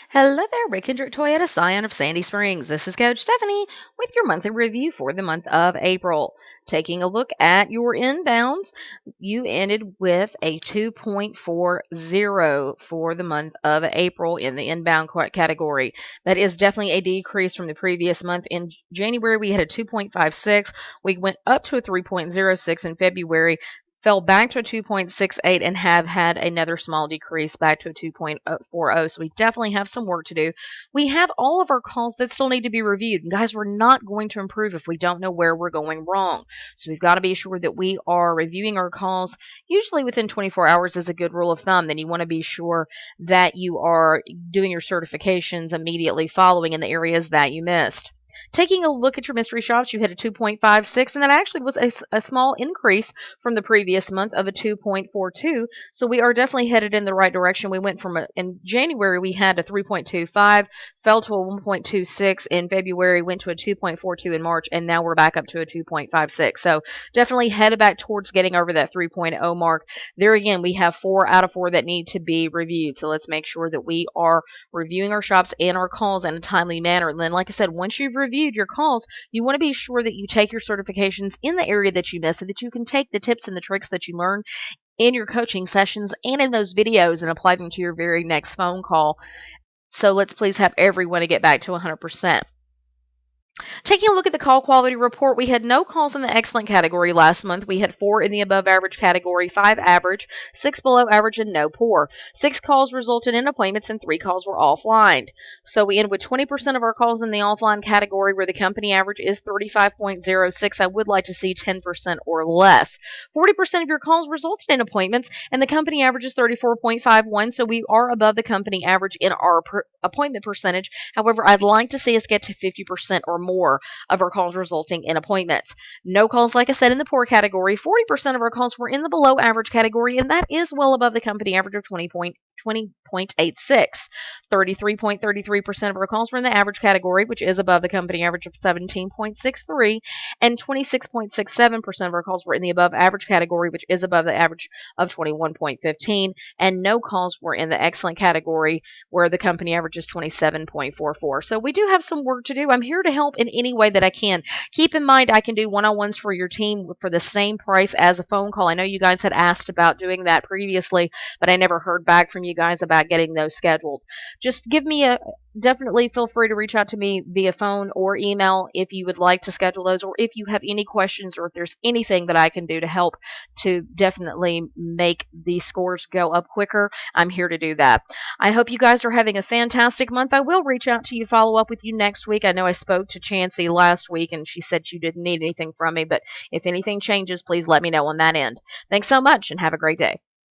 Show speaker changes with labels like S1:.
S1: Hello there, Rick Hendrick Toyota Scion of Sandy Springs. This is Coach Stephanie with your monthly review for the month of April. Taking a look at your inbounds, you ended with a 2.40 for the month of April in the inbound category. That is definitely a decrease from the previous month. In January, we had a 2.56. We went up to a 3.06 in February, fell back to a 2.68 and have had another small decrease back to a 2.40. So we definitely have some work to do. We have all of our calls that still need to be reviewed. And guys, we're not going to improve if we don't know where we're going wrong. So we've got to be sure that we are reviewing our calls. Usually within 24 hours is a good rule of thumb. Then you want to be sure that you are doing your certifications immediately following in the areas that you missed. Taking a look at your mystery shops, you hit a 2.56, and that actually was a small increase from the previous month of a 2.42. So we are definitely headed in the right direction. We went from in January we had a 3.25, fell to a 1.26 in February, went to a 2.42 in March, and now we're back up to a 2.56. So definitely headed back towards getting over that 3.0 mark. There again, we have 4 out of 4 that need to be reviewed. So let's make sure that we are reviewing our shops and our calls in a timely manner. And then, like I said, once you've reviewed your calls, you want to be sure that you take your certifications in the area that you missed so that you can take the tips and the tricks that you learn in your coaching sessions and in those videos and apply them to your very next phone call. So let's please have everyone to get back to 100%. Taking a look at the call quality report, we had no calls in the excellent category last month. We had 4 in the above average category, 5 average, 6 below average, and no poor. 6 calls resulted in appointments and 3 calls were offline. So we end with 20% of our calls in the offline category, where the company average is 35.06. I would like to see 10% or less. 40% of your calls resulted in appointments, and the company average is 34.51. So we are above the company average in our appointment percentage. However, I'd like to see us get to 50% or more of our calls resulting in appointments. No calls, like I said, in the poor category. 40% of our calls were in the below average category, and that is well above the company average of 20.86. 33.33% of our calls were in the average category, which is above the company average of 17.63, and 26.67% of our calls were in the above average category, which is above the average of 21.15, and no calls were in the excellent category, where the company average is 27.44. So we do have some work to do. I'm here to help in any way that I can. Keep in mind, I can do one-on-ones for your team for the same price as a phone call. I know you guys had asked about doing that previously, but I never heard back from you guys about getting those scheduled. Just definitely feel free to reach out to me via phone or email if you would like to schedule those, or if you have any questions, or if there's anything that I can do to help to definitely make the scores go up quicker. I'm here to do that. I hope you guys are having a fantastic month. I will reach out to you, follow up with you next week. I know I spoke to Chancey last week, and she said you didn't need anything from me, but if anything changes, please let me know on that end. Thanks so much, and have a great day.